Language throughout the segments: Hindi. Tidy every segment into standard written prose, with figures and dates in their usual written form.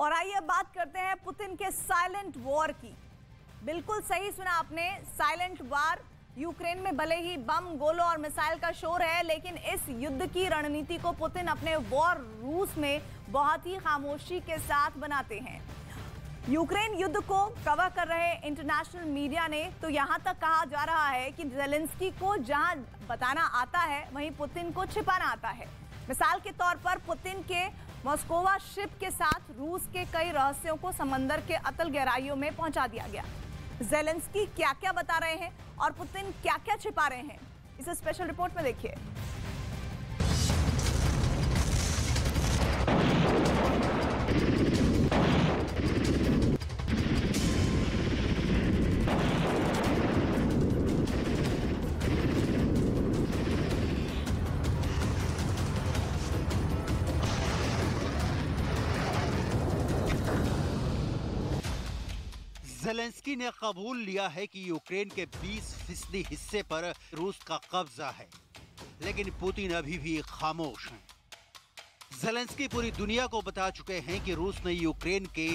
और आइए अब बात करते हैं पुतिन के साइलेंट वॉर की। बिल्कुल सही सुना आपने, साइलेंट वॉर। यूक्रेन में भले ही बम, गोलों और मिसाइल का शोर है, लेकिन इस युद्ध की रणनीति को पुतिन अपने वॉर रूस में बहुत ही खामोशी के साथ बनाते हैं। यूक्रेन युद्ध को कवर कर रहे इंटरनेशनल मीडिया ने तो यहां तक कहा जा रहा है कि ज़ेलेंस्की को जहां बताना आता है, वहीं पुतिन को छिपाना आता है। मिसाल के तौर पर पुतिन के मॉस्कोवा शिप के साथ रूस के कई रहस्यों को समंदर के अतल गहराइयों में पहुंचा दिया गया। ज़ेलेंस्की क्या क्या बता रहे हैं और पुतिन क्या क्या छिपा रहे हैं, इसे स्पेशल रिपोर्ट में देखिए। ज़ेलेंस्की ने कबूल लिया है कि यूक्रेन के 20% हिस्से पर रूस का कब्जा है, लेकिन पुतिन अभी भी खामोश हैं। ज़ेलेंस्की पूरी दुनिया को बता चुके हैं कि रूस ने यूक्रेन के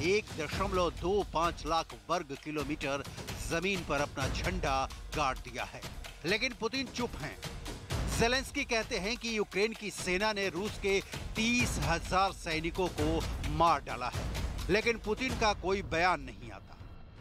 1.25 लाख वर्ग किलोमीटर जमीन पर अपना झंडा गाड़ दिया है, लेकिन पुतिन चुप हैं। ज़ेलेंस्की कहते हैं कि यूक्रेन की सेना ने रूस के 30,000 सैनिकों को मार डाला है, लेकिन पुतिन का कोई बयान नहीं आता।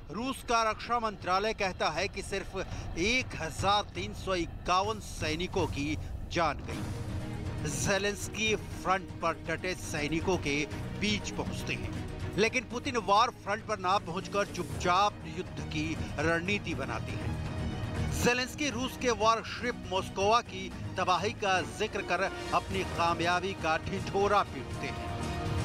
रूस का रक्षा मंत्रालय कहता है कि सिर्फ 1351 सैनिकों की जान गई। ज़ेलेंस्की फ्रंट पर डटे सैनिकों के बीच पहुंचते हैं, लेकिन पुतिन वार फ्रंट पर ना पहुंचकर चुपचाप युद्ध की रणनीति बनाते हैं। ज़ेलेंस्की रूस के वॉरशिप मॉस्कोवा की तबाही का जिक्र कर अपनी कामयाबी का ढिंढोरा पीटते हैं,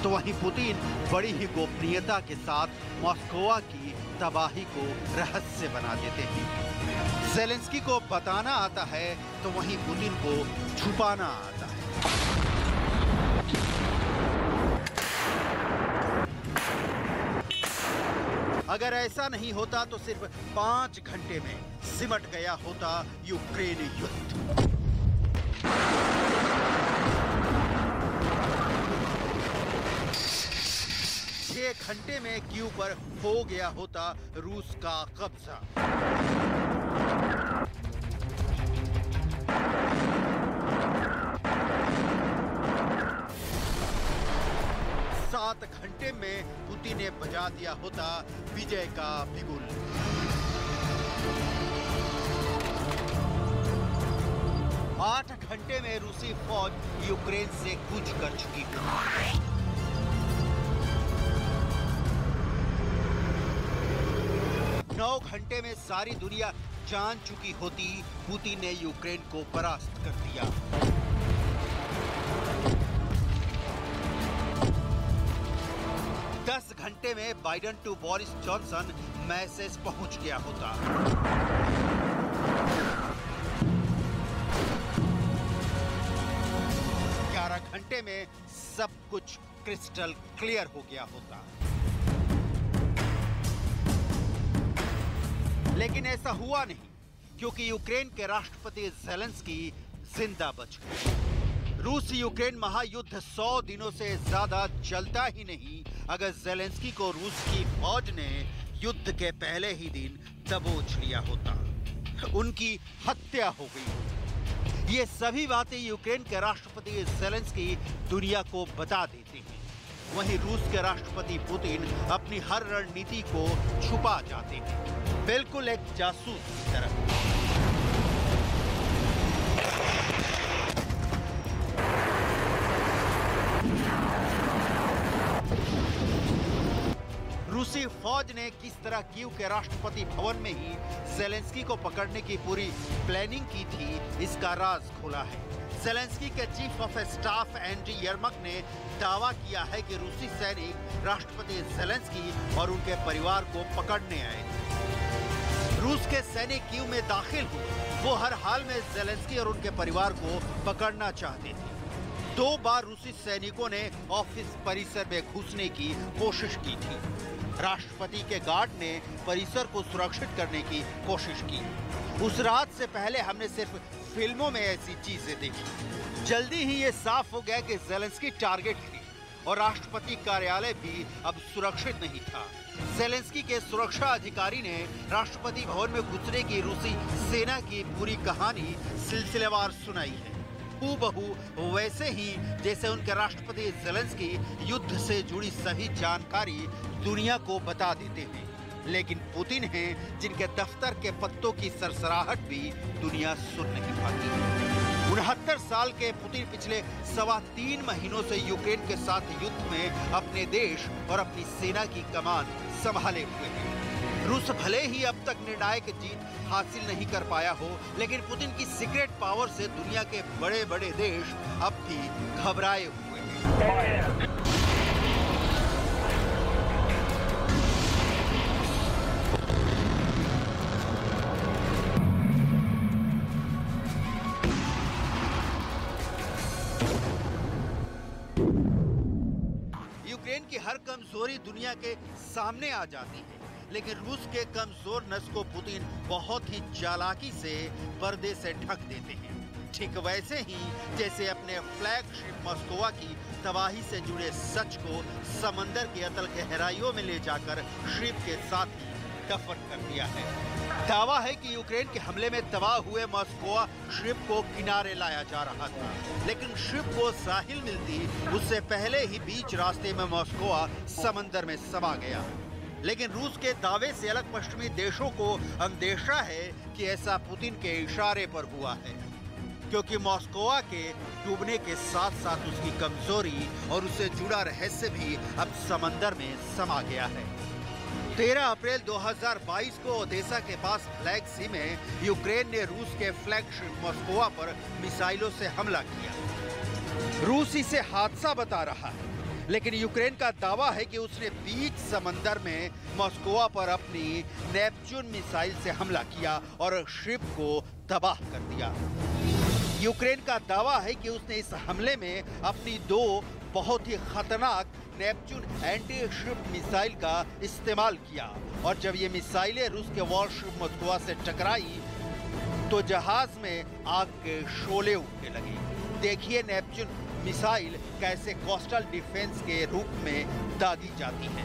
तो वहीं पुतिन बड़ी ही गोपनीयता के साथ मॉस्कोवा की तबाही को रहस्य बना देते हैं। ज़ेलेंस्की को बताना आता है तो वहीं पुतिन को छुपाना आता है। अगर ऐसा नहीं होता तो सिर्फ 5 घंटे में सिमट गया होता यूक्रेन युद्ध। 6 घंटे में कीव पर हो गया होता रूस का कब्जा। सात घंटे में पुतिन ने बजा दिया होता विजय का बिगुल। आठ घंटे में रूसी फौज यूक्रेन से कूच कर चुकी थी। 9 घंटे में सारी दुनिया जान चुकी होती पुतिन ने यूक्रेन को परास्त कर दिया। दस घंटे में Biden to Boris Johnson message पहुंच गया होता। 11 घंटे में सब कुछ क्रिस्टल क्लियर हो गया होता। लेकिन ऐसा हुआ नहीं, क्योंकि यूक्रेन के राष्ट्रपति ज़ेलेंस्की जिंदा बच गए। रूस यूक्रेन महायुद्ध 100 दिनों से ज्यादा चलता ही नहीं अगर ज़ेलेंस्की को रूस की फौज ने युद्ध के पहले ही दिन दबोच लिया होता, उनकी हत्या हो गई होती। ये सभी बातें यूक्रेन के राष्ट्रपति ज़ेलेंस्की दुनिया को बता देते हैं। वहीं रूस के राष्ट्रपति पुतिन अपनी हर रणनीति को छुपा जाते हैं, बिल्कुल एक जासूस की तरह। रूसी फौज ने किस तरह कीव के राष्ट्रपति भवन में ही ज़ेलेंस्की को पकड़ने की पूरी प्लानिंग की थी, इसका राज खुला है। ज़ेलेंस्की के चीफ ऑफ स्टाफ एंड्री यर्मक ने दावा किया है कि रूसी सैनिक राष्ट्रपति ज़ेलेंस्की और उनके परिवार को पकड़ने आए थे। रूस के सैनिक कीव में दाखिल हुए, वो हर हाल में ज़ेलेंस्की और उनके परिवार को पकड़ना चाहते थे। 2 बार रूसी सैनिकों ने ऑफिस परिसर में घुसने की कोशिश की थी। राष्ट्रपति के गार्ड ने परिसर को सुरक्षित करने की कोशिश की। उस रात से पहले हमने सिर्फ फिल्मों में ऐसी चीजें देखी। जल्दी ही ये साफ हो गया कि ज़ेलेंस्की टारगेट थी और राष्ट्रपति कार्यालय भी अब सुरक्षित नहीं था। ज़ेलेंस्की के सुरक्षा अधिकारी ने राष्ट्रपति भवन में घुसने की रूसी सेना की पूरी कहानी सिलसिलेवार सुनाई है, हूबहू वैसे ही जैसे उनके राष्ट्रपति ज़ेलेंस्की युद्ध से जुड़ी सभी जानकारी दुनिया को बता देते हैं। लेकिन पुतिन हैं जिनके दफ्तर के पत्तों की सरसराहट भी दुनिया सुन नहीं पाती। 69 साल के पुतिन पिछले 3.25 महीनों से यूक्रेन के साथ युद्ध में अपने देश और अपनी सेना की कमान संभाले हुए हैं। रूस भले ही अब तक निर्णायक जीत हासिल नहीं कर पाया हो, लेकिन पुतिन की सीक्रेट पावर से दुनिया के बड़े बड़े देश अब भी घबराए हुए हैं। यूक्रेन की हर कमजोरी दुनिया के सामने आ जाती है, लेकिन रूस के कमजोर नस को पुतिन बहुत ही चालाकी से पर्दे से ढक देते हैं। ठीक वैसे ही जैसे अपने फ्लैगशिप मॉस्कोवा की तबाही से जुड़े सच को समंदर की अतल गहराइयों में ले जाकर शिप के साथ ही दफन कर दिया है। दावा है कि यूक्रेन के हमले में तबाह हुए मॉस्कोवा शिप को किनारे लाया जा रहा था, लेकिन शिप को साहिल मिलती उससे पहले ही बीच रास्ते में मॉस्कोवा समंदर में समा गया। लेकिन रूस के दावे से अलग पश्चिमी देशों को अंदेशा है कि ऐसा पुतिन के इशारे पर हुआ है, क्योंकि मॉस्कोवा के डूबने के साथ साथ उसकी कमजोरी और उससे जुड़ा रहस्य भी अब समंदर में समा गया है। 13 अप्रैल 2022 को ओडेसा के पास ब्लैक सी में यूक्रेन ने रूस के फ्लैगशिप मॉस्कोवा पर मिसाइलों से हमला किया। रूस इसे हादसा बता रहा है, लेकिन यूक्रेन का दावा है कि उसने बीच समंदर में मॉस्कोवा पर अपनी नेपच्यून मिसाइल से हमला किया और शिप को तबाह कर दिया। यूक्रेन का दावा है कि उसने इस हमले में अपनी 2 बहुत ही खतरनाक नेपच्यून एंटी शिप मिसाइल का इस्तेमाल किया, और जब ये मिसाइलें रूस के वॉरशिप मॉस्कोवा से टकराई तो जहाज में आग के शोले उठने लगे। देखिए नेपच्यून मिसाइल कैसे कोस्टल डिफेंस के रूप में दागी जाती है।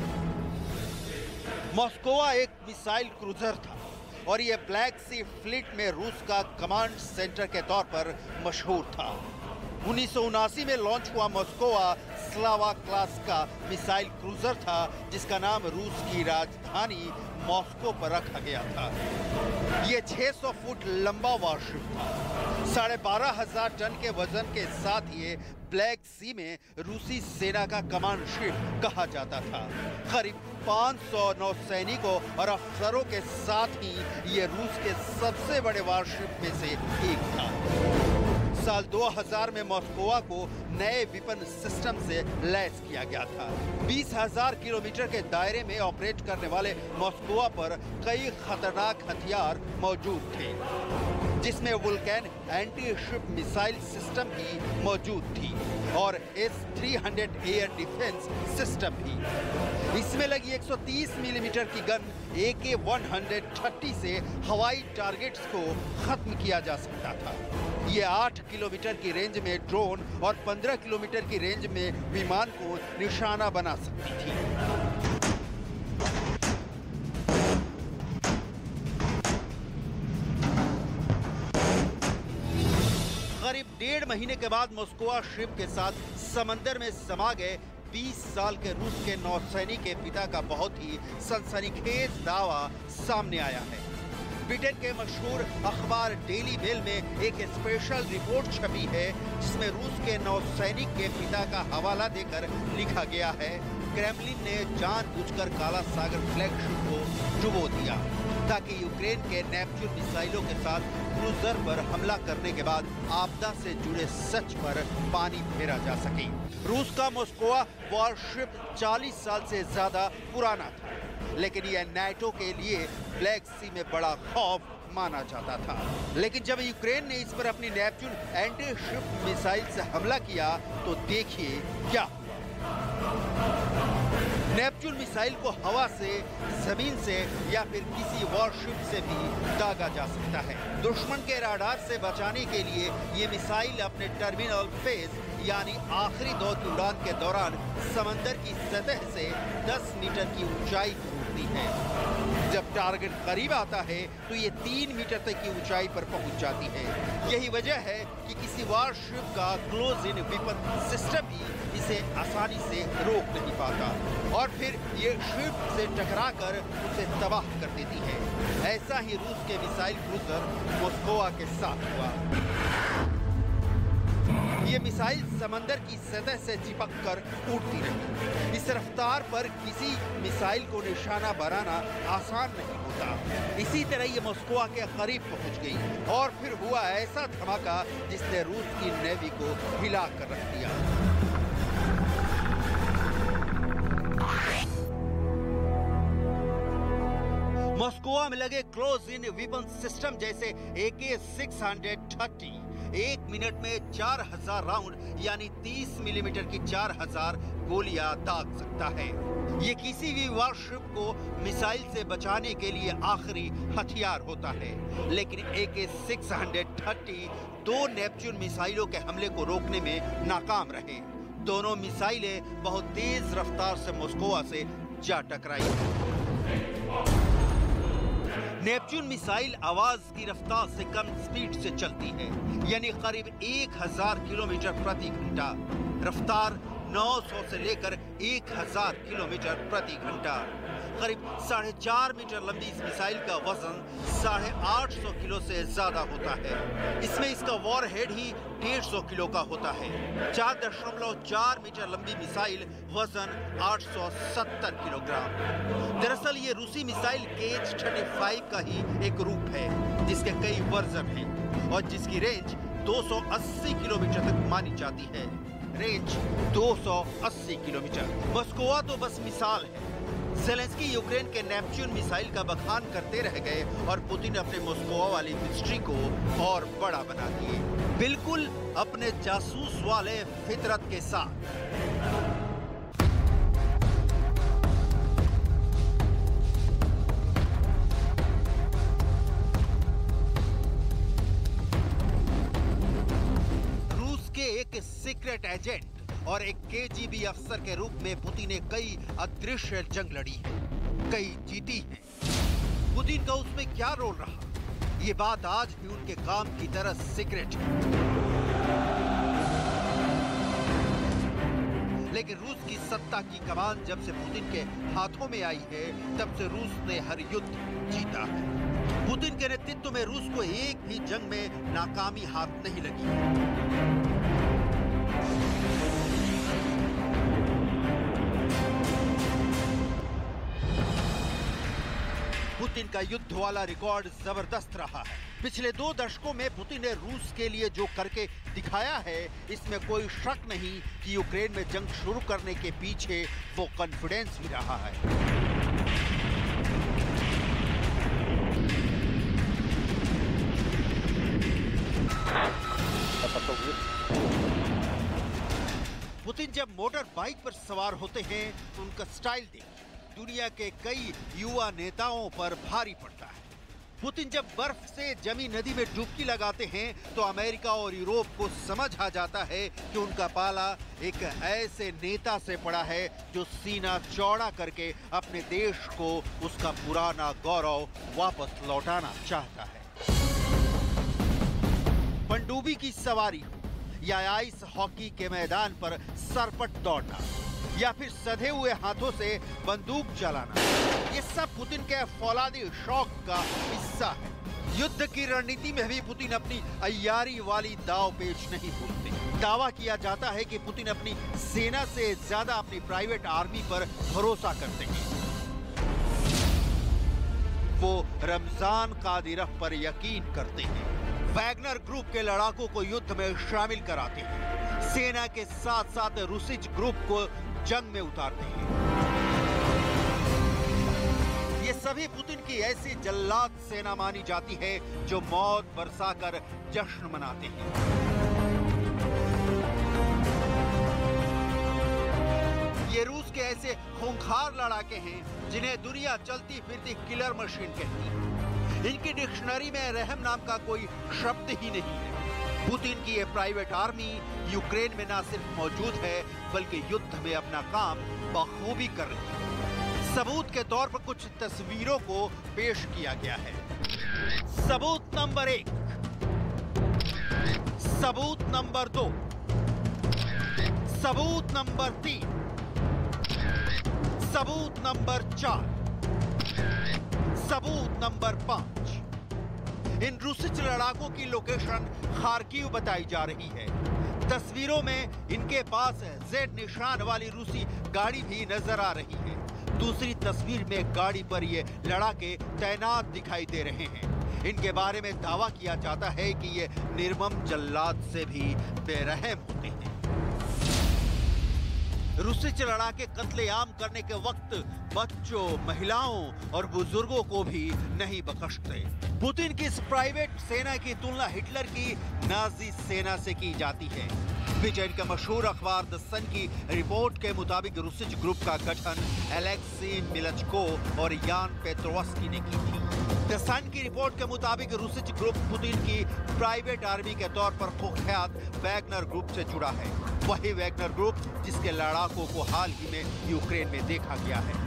मॉस्कोवा एक मिसाइल क्रूजर था और ये ब्लैक सी फ्लीट में रूस का कमांड सेंटर के तौर पर मशहूर था। 1979 में लॉन्च हुआ मॉस्कोवा स्लावा क्लास का मिसाइल क्रूजर था, जिसका नाम रूस की राजधानी मॉस्को पर रखा गया था। ये 600 फुट लंबा वॉरशिप था। 12,500 टन के वजन के साथ ये ब्लैक सी में रूसी सेना का कमांड शिप कहा जाता था। करीब 500 नौसैनिकों और अफसरों के साथ ही ये रूस के सबसे बड़े वॉरशिप में से एक था। साल 2000 में मॉस्कोवा को नए विपन सिस्टम से लैस किया गया था। 20,000 किलोमीटर के दायरे में ऑपरेट करने वाले मॉस्कोवा पर कई खतरनाक हथियार मौजूद थे, जिसमें वुल्कैन एंटी शिप मिसाइल सिस्टम भी मौजूद थी और S-300 एयर डिफेंस सिस्टम भी। इसमें लगी 130 मिलीमीटर की गन AK-130 से हवाई टारगेट्स को खत्म किया जा सकता था। ये 8 किलोमीटर की रेंज में ड्रोन और 15 किलोमीटर की रेंज में विमान को निशाना बना सकती थी। करीब 1.5 महीने के बाद मॉस्कोवा शिप के साथ समंदर में समा गए 20 साल के रूस के नौसैनिक के पिता का बहुत ही सनसनीखेज दावा सामने आया है। ब्रिटेन के मशहूर अखबार डेली मेल में एक स्पेशल रिपोर्ट छपी है, जिसमें रूस के नौसैनिक के पिता का हवाला देकर लिखा गया है, क्रेमलिन ने जानबूझकर काला सागर फ्लैगशिप को डुबो दिया ताकि यूक्रेन के नेपच्यून मिसाइलों के साथ क्रूजर पर हमला करने के बाद आपदा से जुड़े सच पर पानी फेरा जा सके। रूस का मॉस्कोवा वॉरशिप 40 साल से ज्यादा पुराना था, लेकिन यह नाटो के लिए ब्लैक सी में बड़ा खौफ माना जाता था। लेकिन जब यूक्रेन ने इस पर अपनी नेपच्यून एंटी शिप मिसाइल से हमला किया तो देखिए क्या हुआ। नेपच्यून मिसाइल को हवा से, जमीन से या फिर किसी वॉरशिप से भी दागा जा सकता है। दुश्मन के राडार से बचाने के लिए ये मिसाइल अपने टर्मिनल फेज यानी आखिरी दौर की उड़ान के दौरान समंदर की सतह से 10 मीटर की ऊंचाई पर उड़ती है। जब टारगेट करीब आता है तो ये 3 मीटर तक की ऊंचाई पर पहुंच जाती है। यही वजह है कि किसी वॉरशिप का क्लोज इन वेपन सिस्टम भी इसे आसानी से रोक नहीं पाता और फिर ये शिप से टकराकर उसे तबाह कर देती है। ऐसा ही रूस के मिसाइल क्रूजर मॉस्कोवा के साथ हुआ। ये मिसाइल समंदर की सतह से चिपक कर उड़ती रही। इस रफ्तार पर किसी मिसाइल को निशाना बनाना आसान नहीं होता। इसी तरह ये मॉस्कोवा के करीब पहुंच गई और फिर हुआ ऐसा धमाका जिसने रूस की नेवी को हिला कर रख दिया। मॉस्कोवा में लगे क्लोज इन वेपन सिस्टम जैसे AK-630 1 मिनट में 4000 राउंड यानी 30 मिलीमीटर की 4000 गोलियां दाग सकता है। ये किसी भी वॉरशिप को मिसाइल से बचाने के लिए आखिरी हथियार होता है। लेकिन AK-630 2 नेपच्यून मिसाइलों के हमले को रोकने में नाकाम रहे। दोनों मिसाइलें बहुत तेज रफ्तार से मॉस्कोवा से जा टकराई। नेपच्यून मिसाइल आवाज की रफ्तार से कम स्पीड से चलती है, यानी करीब 1000 किलोमीटर प्रति घंटा। रफ्तार 900 से लेकर 1000 किलोमीटर प्रति घंटा। करीब 4.5 मीटर लंबी इस मिसाइल का वजन 850 किलो से ज्यादा होता है। इसमें इसका वॉरहेड ही 150 किलो का होता है। 4.4 मीटर लंबी मिसाइल वजन 870 किलोग्राम। दरअसल ये रूसी मिसाइल KH-35 का ही एक रूप है जिसके कई वर्जन हैं और जिसकी रेंज 280 किलोमीटर तक मानी जाती है। Range 280 kilometre. मॉस्कोवा तो बस मिसाल है। ज़ेलेंस्की यूक्रेन के नेपच्यून मिसाइल का बखान करते रह गए और पुतिन अपने मॉस्कोवा वाली मिस्ट्री को और बड़ा बना दिए, बिल्कुल अपने जासूस वाले फितरत के साथ। रूस के एक सीक्रेट एजेंट और एक KGB अफसर के रूप में पुतिन ने कई अदृश्य जंग लड़ी है, कई जीती है। पुतिन का उसमें क्या रोल रहा, ये बात आज भी उनके काम की तरह सीक्रेट है। लेकिन रूस की सत्ता की कमान जब से पुतिन के हाथों में आई है, तब से रूस ने हर युद्ध जीता है। पुतिन के नेतृत्व में रूस को एक भी जंग में नाकामी हाथ नहीं लगी। पुतिन का युद्ध वाला रिकॉर्ड जबरदस्त रहा है। पिछले 2 दशकों में पुतिन ने रूस के लिए जो करके दिखाया है, इसमें कोई शक नहीं कि यूक्रेन में जंग शुरू करने के पीछे वो कॉन्फिडेंस भी रहा है। पुतिन जब मोटर बाइक पर सवार होते हैं तो उनका स्टाइल देखिए, दुनिया के कई युवा नेताओं पर भारी पड़ता है। पुतिन जब बर्फ से जमी नदी में डुबकी लगाते हैं तो अमेरिका और यूरोप को समझ आ जाता है कि उनका पाला एक ऐसे नेता से पड़ा है जो सीना चौड़ा करके अपने देश को उसका पुराना गौरव वापस लौटाना चाहता है। पनडुब्बी की सवारी हो या आइस हॉकी के मैदान पर सरपट दौड़ना या फिर सधे हुए हाथों से बंदूक चलाना, ये सब पुतिन के फौलादी शौक का हिस्सा है। युद्ध की रणनीति में भी पुतिन अपनी अय्यारी वाली दाव पेच नहीं भूलते। दावा किया जाता है कि पुतिन अपनी सेना से ज्यादा अपनी प्राइवेट आर्मी पर भरोसा करते हैं। वो रमजान कादिरफ पर यकीन करते हैं। वैगनर ग्रुप के लड़ाकों को युद्ध में शामिल कराते हैं। सेना के साथ साथ रूसिच ग्रुप को जंग में उतारते हैं। ये सभी पुतिन की ऐसी जल्लाद सेना मानी जाती है जो मौत बरसाकर जश्न मनाते हैं। ये रूस के ऐसे खूंखार लड़ाके हैं जिन्हें दुनिया चलती फिरती किलर मशीन कहती है। इनकी डिक्शनरी में रहम नाम का कोई शब्द ही नहीं है। पुतिन की ये प्राइवेट आर्मी यूक्रेन में न सिर्फ मौजूद है बल्कि युद्ध में अपना काम बखूबी कर रही है। सबूत के तौर पर कुछ तस्वीरों को पेश किया गया है। सबूत नंबर 1, सबूत नंबर 2, सबूत नंबर 3, सबूत नंबर 4, सबूत नंबर 5। इन रूसी लड़ाकों की लोकेशन खार्किव बताई जा रही है। तस्वीरों में इनके पास जेड निशान वाली रूसी गाड़ी भी नजर आ रही है। दूसरी तस्वीर में गाड़ी पर ये लड़ाके तैनात दिखाई दे रहे हैं। इनके बारे में दावा किया जाता है कि ये निर्मम जल्लाद से भी बेरहम होते हैं। रूसी लड़ाके कत्लेआम करने के वक्त बच्चों, महिलाओं और बुजुर्गों को भी नहीं बख्शते। पुतिन की इस प्राइवेट सेना की तुलना हिटलर की नाजी सेना से की जाती है। ब्रिटेन के मशहूर अखबार द सन की रिपोर्ट के मुताबिक रूसी ग्रुप का गठन एलेक्सी मिलचको और यान पेट्रोवस्की ने की थी। द सन की रिपोर्ट के मुताबिक रूसी ग्रुप पुतिन की प्राइवेट आर्मी के तौर पर कुख्यात वैगनर ग्रुप से जुड़ा है। वही वैगनर ग्रुप जिसके लड़ाकों को हाल ही में यूक्रेन में देखा गया है।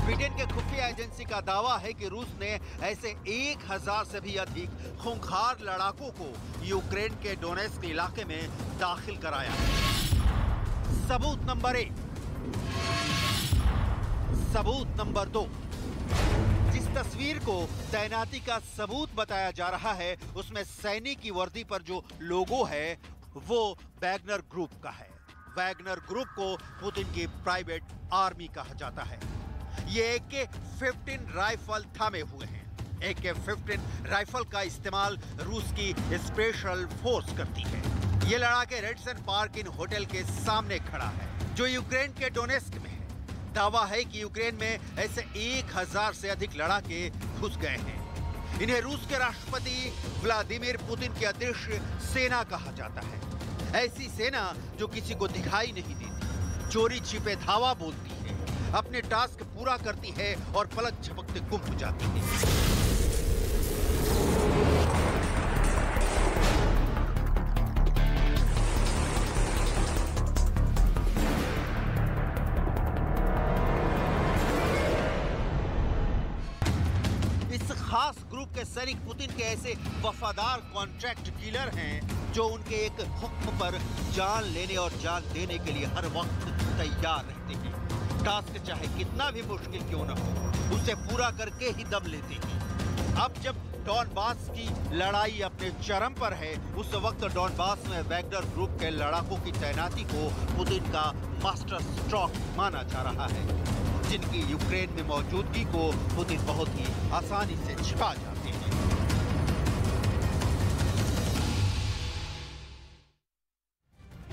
ब्रिटेन के खुफिया एजेंसी का दावा है कि रूस ने ऐसे 1000 से भी अधिक खूंखार लड़ाकों को यूक्रेन के डोनेस्क इलाके में दाखिल कराया। सबूत नंबर 1, सबूत नंबर 2। जिस तस्वीर को तैनाती का सबूत बताया जा रहा है उसमें सैनिक की वर्दी पर जो लोगो है वो वैगनर ग्रुप का है। वैगनर ग्रुप को पुतिन की प्राइवेट आर्मी कहा जाता है। ये AK-15 राइफल थामे हुए हैं। AK-15 राइफल का इस्तेमाल रूस की स्पेशल फोर्स करती है। ये लड़ाके रेडसन पार्क इन होटल के सामने खड़ा है जो यूक्रेन के डोनेस्क में है। दावा है कि यूक्रेन में ऐसे 1000 से अधिक लड़ाके घुस गए हैं। इन्हें रूस के राष्ट्रपति व्लादिमीर पुतिन की अदृश्य सेना कहा जाता है। ऐसी सेना जो किसी को दिखाई नहीं देती, चोरी छिपे धावा बोलती है, अपने टास्क पूरा करती है और पलक झपकते गुम हो जाती है। खास ग्रुप के सैनिक पुतिन के ऐसे वफादार कॉन्ट्रैक्ट किलर हैं जो उनके एक हुक्म पर जान लेने और जान देने के लिए हर वक्त तैयार रहते हैं। टास्क चाहे कितना भी मुश्किल क्यों न हो, उसे पूरा करके ही दम लेते हैं। अब जब डॉनबास की लड़ाई अपने चरम पर है, उस वक्त डॉनबास में वैगनर ग्रुप के लड़ाकों की तैनाती को पुतिन का मास्टर स्ट्रोक माना जा रहा है, जिनकी यूक्रेन में मौजूदगी को पुतिन बहुत ही आसानी से छिपा जाते हैं।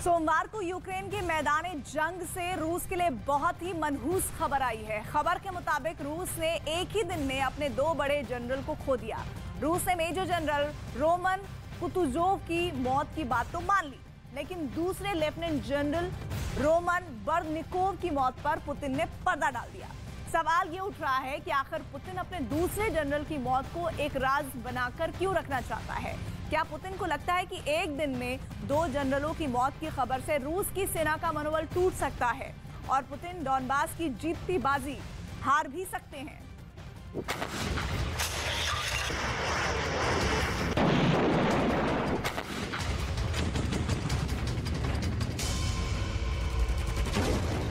सोमवार को यूक्रेन के मैदान जंग से रूस के लिए बहुत ही मनहूस खबर आई है। खबर के मुताबिक रूस ने एक ही दिन में अपने 2 बड़े जनरल को खो दिया। रूस ने मेजर जनरल रोमन कुतुजोव की मौत की बात तो मान ली, लेकिन दूसरे लेफ्टिनेंट जनरल रोमन बर्निकोव की मौत पर पुतिन ने पर्दा डाल दिया। सवाल ये उठ रहा है कि आखिर पुतिन अपने दूसरे जनरल की मौत को एक राज बनाकर क्यों रखना चाहता है? क्या पुतिन को लगता है कि एक दिन में 2 जनरलों की मौत की खबर से रूस की सेना का मनोबल टूट सकता है और पुतिन डॉनबास की जीतती बाजी हार भी सकते हैं?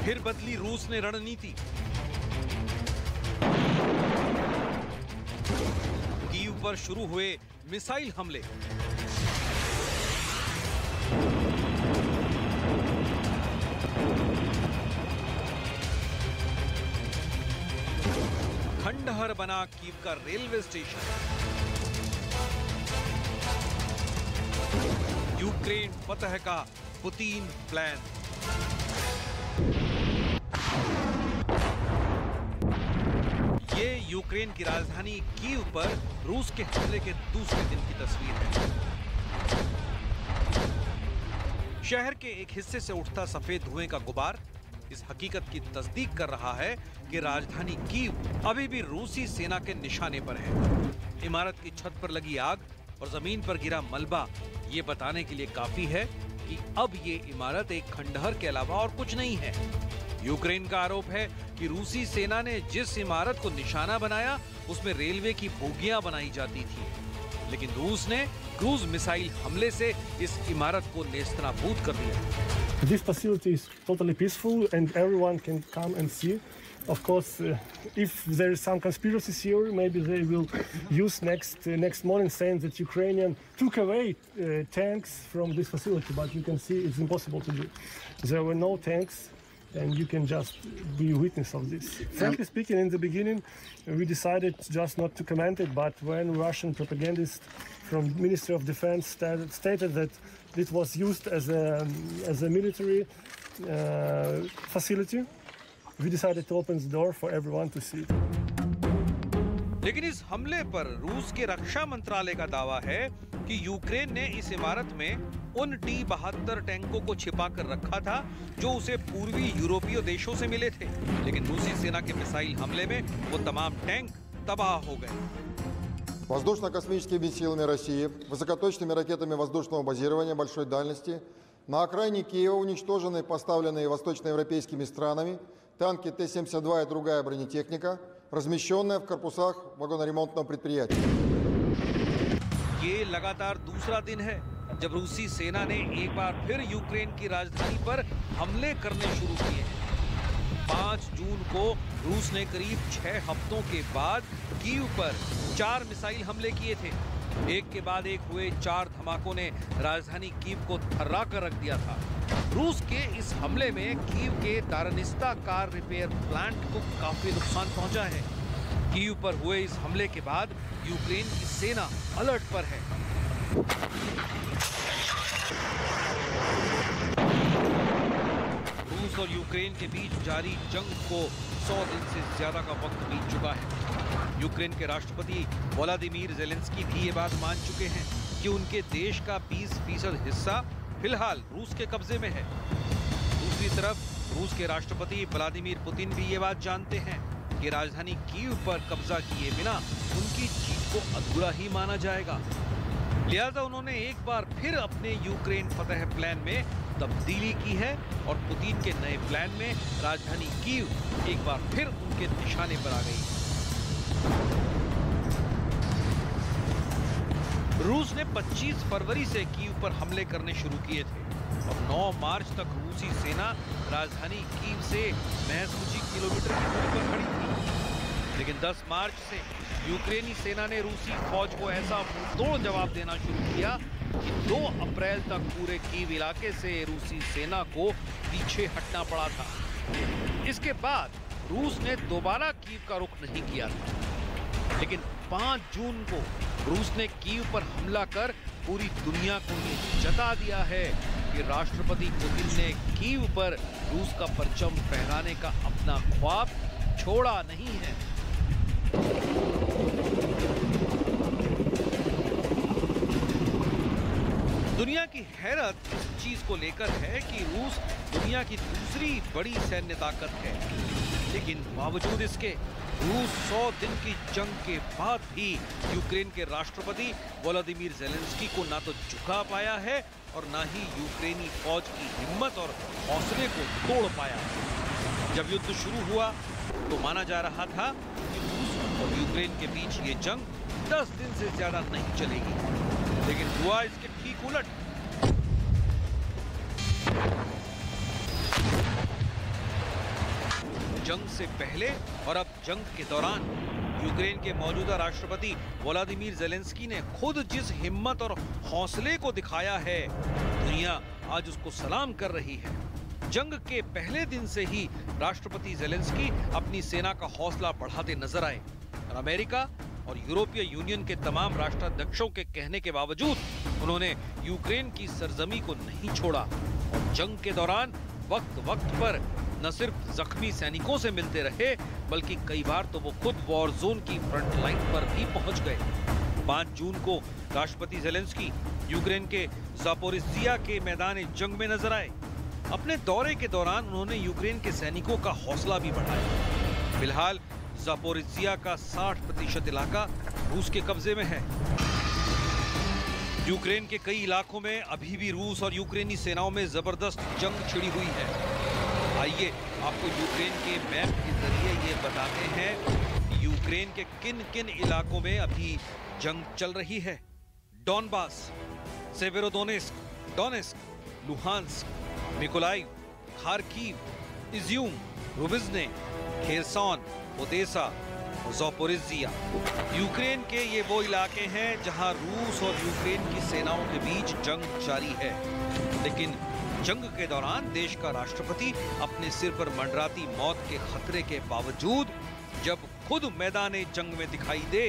फिर बदली रूस ने रणनीति। कीव पर शुरू हुए मिसाइल हमले। खंडहर बना कीव का रेलवे स्टेशन। यूक्रेन फतह का पुतिन प्लान। ये यूक्रेन की राजधानी कीव पर रूस के हमले के दूसरे दिन की तस्वीर है। शहर के एक हिस्से से उठता सफेद धुएं का गुबार इस हकीकत की तस्दीक कर रहा है कि राजधानी कीव अभी भी रूसी सेना के निशाने पर है। इमारत की छत पर लगी आग और जमीन पर गिरा मलबा ये बताने के लिए काफी है कि अब ये इमारत एक खंडहर के अलावा और कुछ नहीं है। यूक्रेन का आरोप है कि रूसी सेना ने जिस इमारत को निशाना बनाया उसमें रेलवे की बोगियां बनाई जाती थी, लेकिन रूस ने क्रूज मिसाइल हमले से इस इमारत को नेस्तनाबूद कर दिया। This facility is totally peaceful and everyone can come and see. Of course, if there is some conspiracy theory, maybe they will use next morning saying that Ukrainian took away tanks from this facility, but you can see it's impossible to do. There were no tanks, and you can just be a witness of this. Frankly speaking, in the beginning, we decided just not to comment it, but when Russian propagandists from Ministry of Defense stated that it was used as a military facility, we decided to open the door for everyone to see it. लेकिन इस हमले पर रूस के रक्षा मंत्रालय का दावा है कि यूक्रेन ने इस इमारत में उन T-72 टैंकों को छिपा कर रखा था जो उसे पूर्वी यूरोपीय देशों से मिले थे, लेकिन रूसी सेना के मिसाइल हमले में वो तमाम टैंक तबाह हो गए। Воздушно-космическими силами России, высокоточными ракетами воздушного базирования большой дальности на окраине Киева уничтожены поставленные восточноевропейскими странами танки Т-72 и другая бронетехника, размещенная в корпусах вагоноремонтного предприятия. ये लगातार दूसरा दिन है जब रूसी सेना ने एक बार फिर यूक्रेन की राजधानी पर हमले करने शुरू किए हैं। 5 जून को रूस ने करीब 6 हफ्तों के बाद कीव पर 4 मिसाइल हमले किए थे। एक के बाद एक हुए 4 धमाकों ने राजधानी कीव को थर्रा कर रख दिया था। रूस के इस हमले में कीव के दारनिस्ता कार रिपेयर प्लांट को काफी नुकसान पहुंचा है। कीव पर हुए इस हमले के बाद यूक्रेन की सेना अलर्ट पर है। रूस और यूक्रेन के बीच जारी जंग को 100 दिन से ज्यादा का वक्त बीत चुका है। यूक्रेन के राष्ट्रपति वोलोदिमीर ज़ेलेंस्की भी ये बात मान चुके हैं कि उनके देश का 20% हिस्सा फिलहाल रूस के कब्जे में है। दूसरी तरफ रूस के राष्ट्रपति व्लादिमीर पुतिन भी ये बात जानते हैं कि राजधानी कीव पर कब्जा किए बिना उनकी जीत को अधूरा ही माना जाएगा। लिहाजा उन्होंने एक बार फिर अपने यूक्रेन फतह प्लान में तब्दीली की है और पुतिन के नए प्लान में राजधानी कीव एक बार फिर उनके निशाने पर आ गई। रूस ने 25 फरवरी से कीव पर हमले करने शुरू किए थे और 9 मार्च तक रूसी सेना राजधानी कीव से महज कुछ ही किलोमीटर की दूरी पर खड़ी थी। लेकिन 10 मार्च से यूक्रेनी सेना ने रूसी फौज को ऐसा मुंहतोड़ जवाब देना शुरू किया कि 2 अप्रैल तक पूरे कीव इलाके से रूसी सेना को पीछे हटना पड़ा था। इसके बाद रूस ने दोबारा कीव का रुख नहीं किया था, लेकिन 5 जून को रूस ने कीव पर हमला कर पूरी दुनिया को ये जता दिया है कि राष्ट्रपति पुतिन ने कीव पर रूस का परचम फहराने का अपना ख्वाब छोड़ा नहीं है। दुनिया की हैरत इस चीज को लेकर है कि रूस दुनिया की दूसरी बड़ी सैन्य ताकत है, लेकिन बावजूद इसके रूस 100 दिन की जंग के बाद भी यूक्रेन के राष्ट्रपति वोलोदिमीर ज़ेलेंस्की को ना तो झुका पाया है और ना ही यूक्रेनी फौज की हिम्मत और हौसले को तोड़ पाया। जब युद्ध शुरू हुआ तो माना जा रहा था कि रूस और यूक्रेन के बीच ये जंग 10 दिन से ज्यादा नहीं चलेगी, लेकिन हुआ इसके ठीक उलट। जंग से पहले और अब जंग के दौरान यूक्रेन के मौजूदा राष्ट्रपति वोलोदिमीर ज़ेलेंस्की ने खुद जिस हिम्मत और हौसले को दिखाया है, दुनिया आज उसको सलाम कर रही है। जंग के पहले दिन से ही राष्ट्रपति ज़ेलेंस्की अपनी सेना का हौसला बढ़ाते नजर आए और अमेरिका और यूरोपीय यूनियन के तमाम राष्ट्राध्यक्षों के कहने के बावजूद उन्होंने यूक्रेन की सरजमी को नहीं छोड़ा और जंग के दौरान वक्त वक्त पर न सिर्फ जख्मी सैनिकों से मिलते रहे, बल्कि कई बार तो वो खुद वॉर जोन की फ्रंट लाइन पर भी पहुंच गए। 5 जून को राष्ट्रपति ज़ेलेंस्की यूक्रेन के ज़ापोरिज़िया के मैदान जंग में नजर आए। अपने दौरे के दौरान उन्होंने यूक्रेन के सैनिकों का हौसला भी बढ़ाया। फिलहाल ज़ापोरिज़िया का 60% इलाका रूस के कब्जे में है। यूक्रेन के कई इलाकों में अभी भी रूस और यूक्रेनी सेनाओं में जबरदस्त जंग छिड़ी हुई है। आइए आपको यूक्रेन के मैप के जरिए ये बताते हैं कि यूक्रेन के किन किन इलाकों में अभी जंग चल रही है। Donbas, Severodonetsk, Donetsk, Luhansk, Mykolaiv, Kharkiv, Izium, Rubizhne, Kherson, Odesa, Zaporizhzhia. Ukraine के ये वो इलाके हैं जहां रूस और यूक्रेन की सेनाओं के बीच जंग जारी है। लेकिन जंग के दौरान देश का राष्ट्रपति अपने सिर पर मंडराती मौत के खतरे के बावजूद जब खुद मैदान जंग में दिखाई दे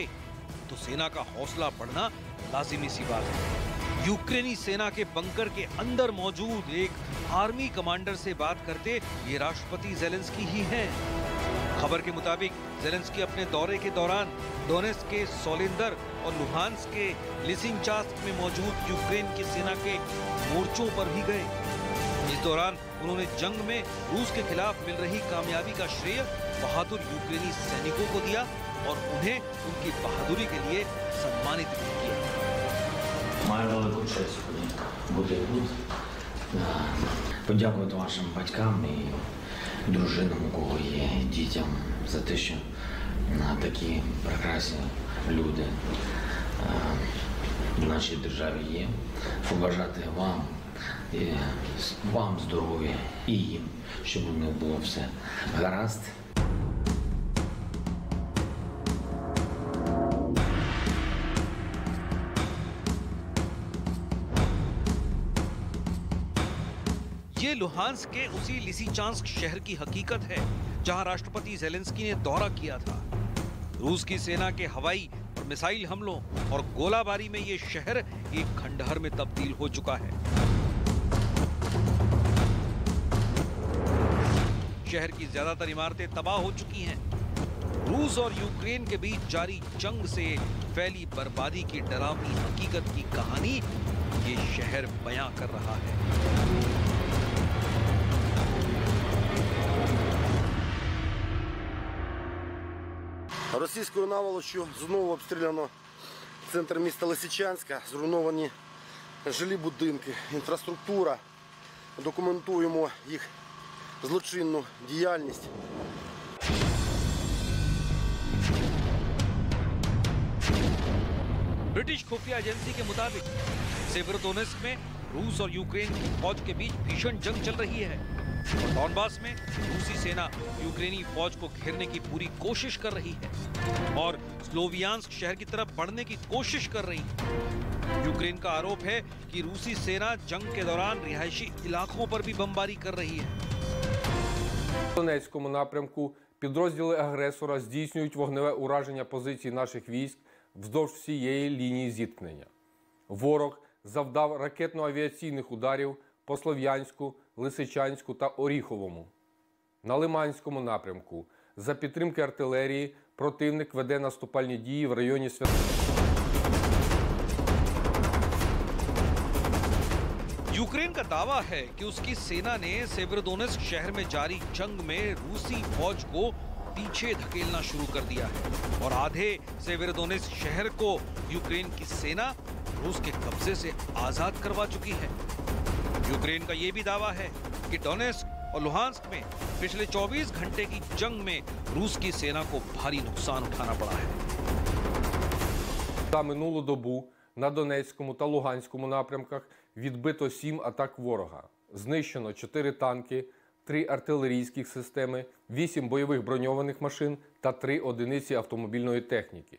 तो सेना का हौसला बढ़ना लाजिमी सी बात है। यूक्रेनी सेना के बंकर के अंदर मौजूद एक आर्मी कमांडर से बात करते ये राष्ट्रपति ज़ेलेंस्की ही हैं। खबर के मुताबिक ज़ेलेंस्की अपने दौरे के दौरान डोनेस्क के सोलिंदर और लुहांस्क के लिसिंचास्क में मौजूद यूक्रेन की सेना के मोर्चों पर भी गए। इस दौरान उन्होंने जंग में रूस के खिलाफ मिल रही कामयाबी का श्रेय बहादुर यूक्रेनी सैनिकों को दिया और उन्हें उनकी बहादुरी के लिए सम्मानित भी किया। Маю велику честь бути тут, подякувати вашим батькам і дружинам, у кого є, дітям за те, що такі прекрасні люди в нашій державі є. Побажати вам здоров'я і їм, щоб у них було все гаразд. ये लुहांस्क के उसी लिसिचांस्क शहर की हकीकत है जहां राष्ट्रपति ज़ेलेंस्की ने दौरा किया था। रूस की सेना के हवाई और मिसाइल हमलों और गोलाबारी में ये शहर एक खंडहर में तब्दील हो चुका है। शहर की ज्यादातर इमारतें तबाह हो चुकी हैं। रूस और यूक्रेन के बीच जारी जंग से फैली बर्बादी की डरावनी हकीकत की कहानी ये शहर बयां कर रहा है। Російською наволоччю знову обстріляно центр міста Лисичанська, зруйновані жилі будинки, інфраструктура. Документуємо їх злочинну діяльність. ब्रिटिश खुफिया एजेंसी के मुताबिक सेवेरोडोनेस्क में रूस और यूक्रेन की फौज के बीच भीषण जंग चल रही है और डॉनबास में रूसी सेना यूक्रेनी फौज को घेरने की पूरी कोशिश कर रही है और स्लोवियांस्क शहर की तरफ बढ़ने की कोशिश कर रही है। यूक्रेन का आरोप है कि रूसी सेना जंग के दौरान रिहायशी इलाकों पर भी बमबारी कर रही है। В Донецькому напрямку підрозділи агресора здійснюють вогневе ураження позицій наших військ вздовж всієї лінії зіткнення. Ворог завдав ракетно-авіаційних ударів по Слов'янську, Лисичанську та Оріховому. На Лиманському напрямку за підтримки артилерії противник веде наступальні дії в районі यूक्रेन का दावा है कि उसकी सेना ने सेवेरोडोनेस्क शहर में जारी जंग में रूसी फौज को पीछे धकेलना शुरू कर दिया है और आधे सेवेरोडोनेस्क शहर को यूक्रेन की सेना रूस के कब्जे से आजाद करवा चुकी है। यूक्रेन का यह भी दावा है कि डोनेस्क और लुहांस्क में पिछले 24 घंटे की जंग में रूस की सेना को भारी नुकसान उठाना पड़ा है। За минулу добу на Донецькому та Луганському напрямках відбито 7 атак ворога. Знищено 4 танки, 3 артилерійських системи, 8 бойових броньованих машин та 3 одиниці автомобільної техніки.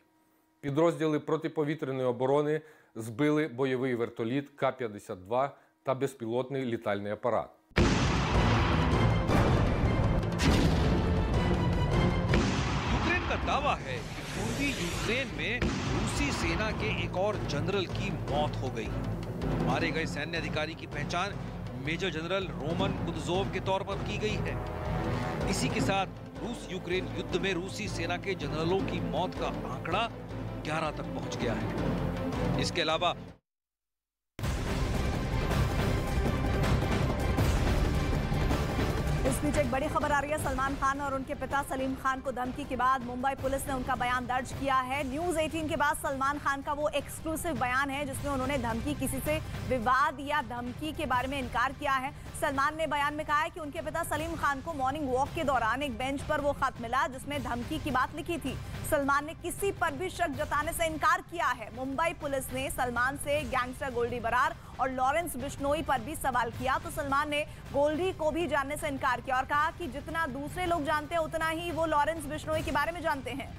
Підрозділи протиповітряної оборони збили бойовий вертоліт К-52 та безпілотний літальний апарат. यूक्रेन का दावा है कि पूर्वी यूक्रेन में रूसी सेना के एक और जनरल की मौत हो गई। मारे गए सैन्य अधिकारी की पहचान मेजर जनरल रोमन कुदजोव के तौर पर की गई है। इसी के साथ रूस यूक्रेन युद्ध में रूसी सेना के जनरलों की मौत का आंकड़ा 11 तक पहुंच गया है। इसके अलावा इस बीच एक बड़ी खबर आ रही है। सलमान खान और उनके पिता सलीम खान को धमकी के बाद मुंबई पुलिस ने उनका बयान दर्ज किया है। न्यूज़ 18 के बाद सलमान खान का वो एक्सक्लूसिव बयान है जिसमें उन्होंने धमकी, किसी से विवाद या धमकी के बारे में इनकार किया है। सलमान ने बयान में कहा है कि उनके पिता सलीम खान को मॉर्निंग वॉक के दौरान एक बेंच पर वो खत मिला जिसमें धमकी की बात लिखी थी। सलमान ने किसी पर भी शक जताने से इनकार किया है। मुंबई पुलिस ने सलमान से गैंगस्टर गोल्डी बरार और लॉरेंस बिश्नोई पर भी सवाल किया तो सलमान ने गोल्डी को भी जानने से इनकार किया और कहा कि जितना दूसरे लोग जानते हैं उतना ही वो लॉरेंस बिश्नोई के बारे में जानते हैं।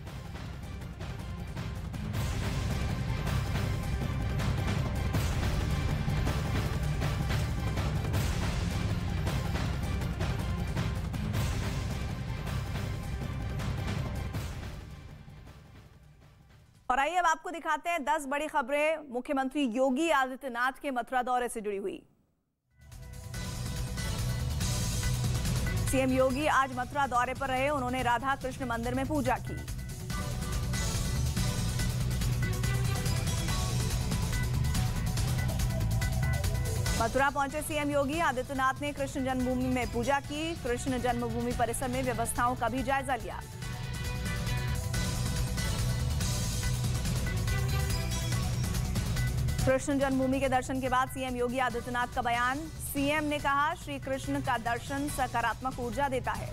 और आइए अब आपको दिखाते हैं 10 बड़ी खबरें मुख्यमंत्री योगी आदित्यनाथ के मथुरा दौरे से जुड़ी हुई। सीएम योगी आज मथुरा दौरे पर रहे। उन्होंने राधा कृष्ण मंदिर में पूजा की। मथुरा पहुंचे सीएम योगी आदित्यनाथ ने कृष्ण जन्मभूमि में पूजा की। कृष्ण जन्मभूमि परिसर में व्यवस्थाओं का भी जायजा लिया। कृष्ण जन्मभूमि के दर्शन के बाद सीएम योगी आदित्यनाथ का बयान। सीएम ने कहा, श्री कृष्ण का दर्शन सकारात्मक ऊर्जा देता है।